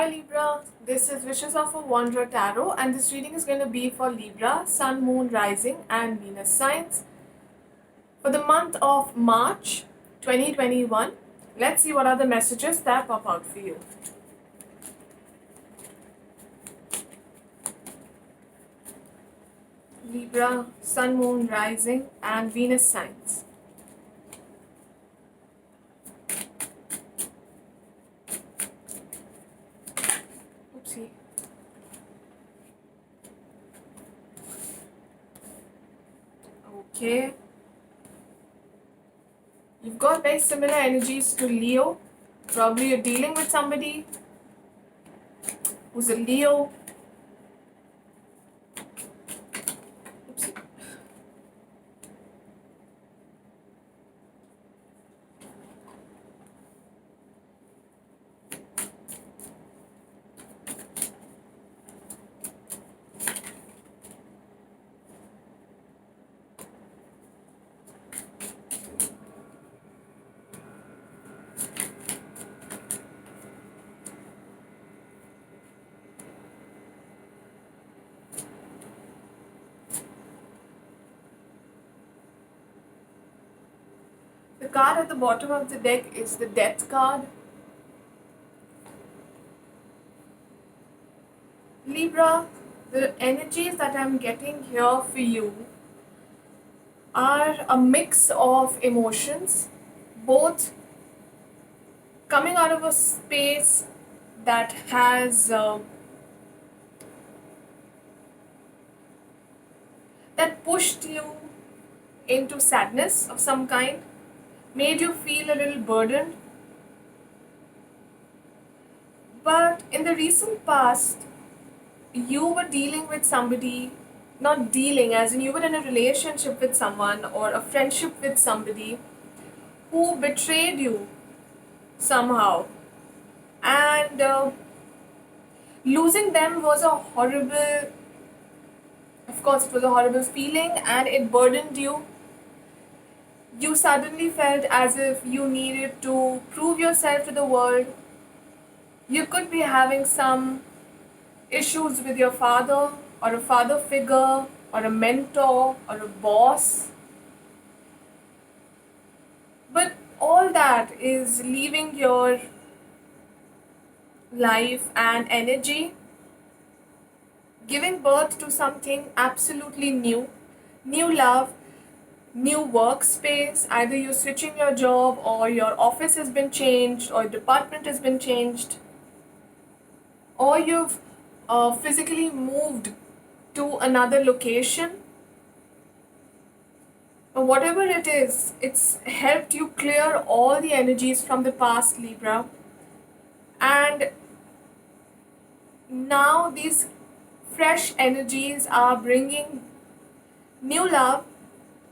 Hi Libra, this is Wishes of a Wanderer Tarot, and this reading is going to be for Libra, Sun, Moon, Rising, and Venus signs for the month of March 2021. Let's see what are the messages that pop out for you. Libra, Sun, Moon, Rising, and Venus signs. Oopsie. Okay. You've got very similar energies to Leo. Probably you're dealing with somebody who's a Leo. Oopsie. The card at the bottom of the deck is the Death card. Libra, the energies that I'm getting here for you are a mix of emotions, both coming out of a space that has that pushed you into sadness of some kind, made you feel a little burdened. But in the recent past, you were dealing with somebody, not dealing as in you were in a relationship with someone or a friendship with somebody who betrayed you somehow, and losing them was a horrible, of course it was a horrible feeling, and it burdened you. You suddenly felt as if you needed to prove yourself to the world. You could be having some issues with your father or a father figure or a mentor or a boss. But all that is leaving your life and energy, giving birth to something absolutely new, new love, new workspace. Either you're switching your job, or your office has been changed, or your department has been changed, or you've physically moved to another location. But whatever it is, it's helped you clear all the energies from the past, Libra. And now these fresh energies are bringing new love,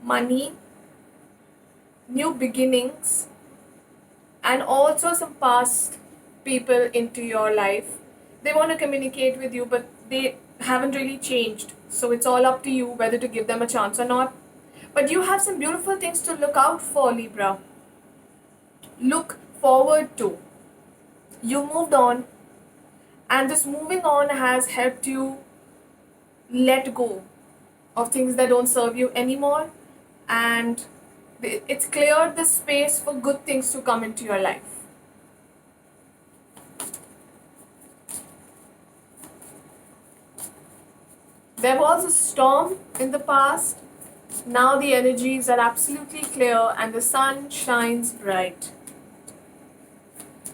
money, new beginnings, and also some past people into your life. They want to communicate with you, but they haven't really changed. So it's all up to you whether to give them a chance or not. But you have some beautiful things to look out for, Libra. Look forward to. You moved on, and this moving on has helped you let go of things that don't serve you anymore, and it's cleared the space for good things to come into your life. There was a storm in the past. Now the energies are absolutely clear and the sun shines bright.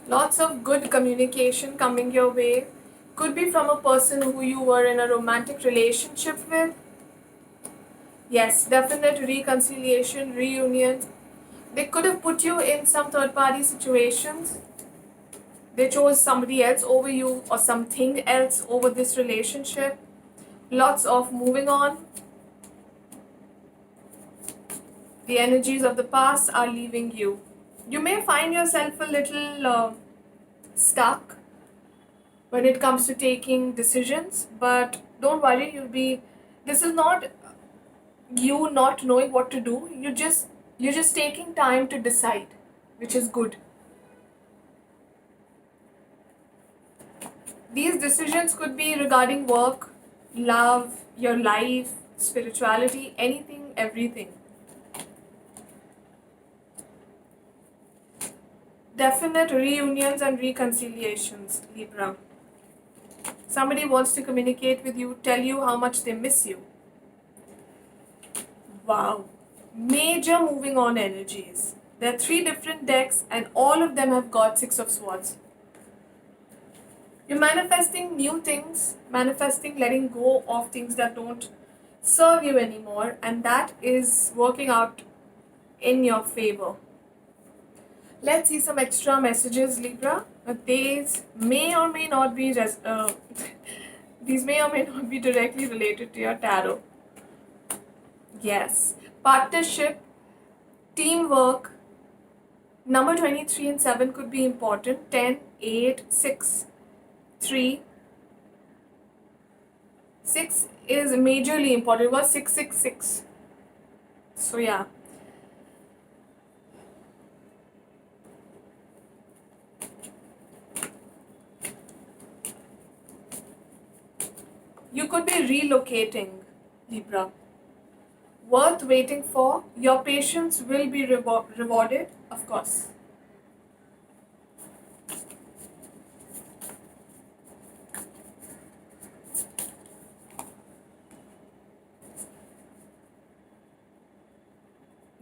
Lots of good communication coming your way. Could be from a person who you were in a romantic relationship with. Yes, definite reconciliation, reunion. They could have put you in some third party situations. They chose somebody else over you or something else over this relationship. Lots of moving on. The energies of the past are leaving you. You may find yourself a little stuck when it comes to taking decisions, but don't worry, this is not you not knowing what to do. You're just taking time to decide, which is good. These decisions could be regarding work, love, your life, spirituality, anything, everything. Definite reunions and reconciliations, Libra. Somebody wants to communicate with you, tell you how much they miss you. Wow. Major moving on energies. There are three different decks, and all of them have got Six of Swords. You're manifesting new things, manifesting letting go of things that don't serve you anymore, and that is working out in your favor. Let's see some extra messages, Libra. These may or may not be these may or may not be directly related to your tarot. Yes, partnership, teamwork. Number 23 and 7 could be important. 10, 8, 6, 3. 6 is majorly important. It was 666. So yeah. You could be relocating, Libra. Worth waiting for. Your patience will be rewarded, of course.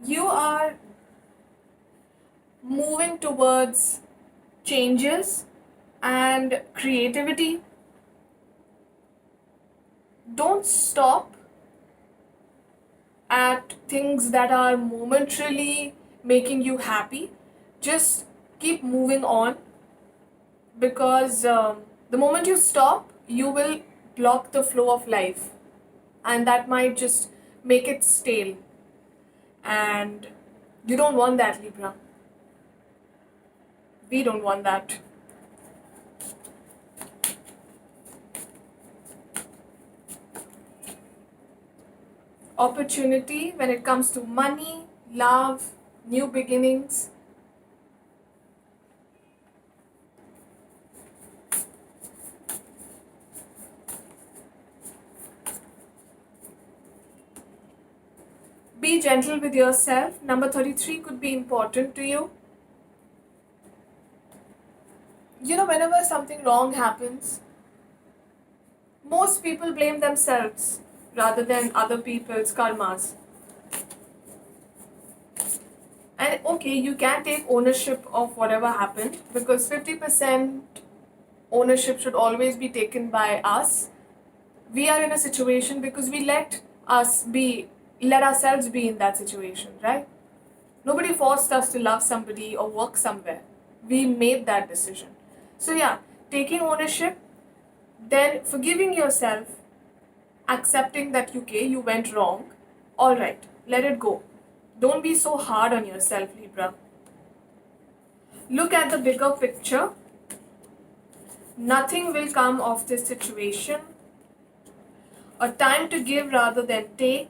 You are moving towards changes and creativity. Don't stop at things that are momentarily making you happy. Just keep moving on, because the moment you stop, you will block the flow of life, and that might just make it stale. And you don't want that, Libra. We don't want that. Opportunity when it comes to money, love, new beginnings. Be gentle with yourself. Number 33 could be important to you. You know, whenever something wrong happens, most people blame themselves rather than other people's karmas. And okay, you can take ownership of whatever happened, because 50% ownership should always be taken by us. We are in a situation because we let ourselves be in that situation, right? Nobody forced us to love somebody or work somewhere. We made that decision. So yeah, taking ownership, then forgiving yourself, accepting that okay, you went wrong. All right, let it go. Don't be so hard on yourself, Libra. Look at the bigger picture. Nothing will come of this situation. A time to give rather than take.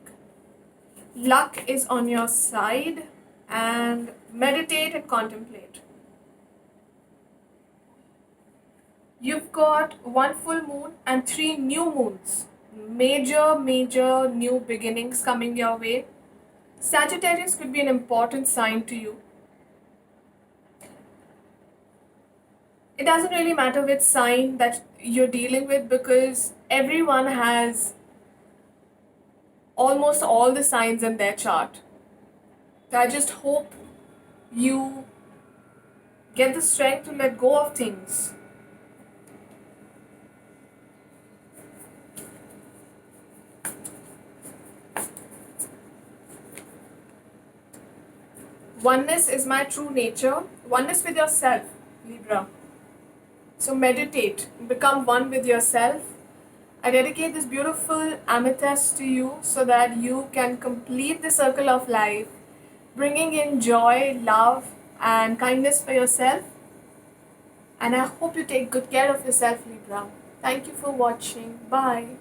Luck is on your side, and meditate and contemplate. You've got one full moon and 3 new moons. Major new beginnings coming your way. Sagittarius could be an important sign to you. It doesn't really matter which sign that you're dealing with, because everyone has almost all the signs in their chart. So I just hope you get the strength to let go of things. Oneness is my true nature. Oneness with yourself, Libra. So meditate, become one with yourself. I dedicate this beautiful amethyst to you so that you can complete the circle of life, bringing in joy, love, and kindness for yourself. And I hope you take good care of yourself, Libra. Thank you for watching. Bye.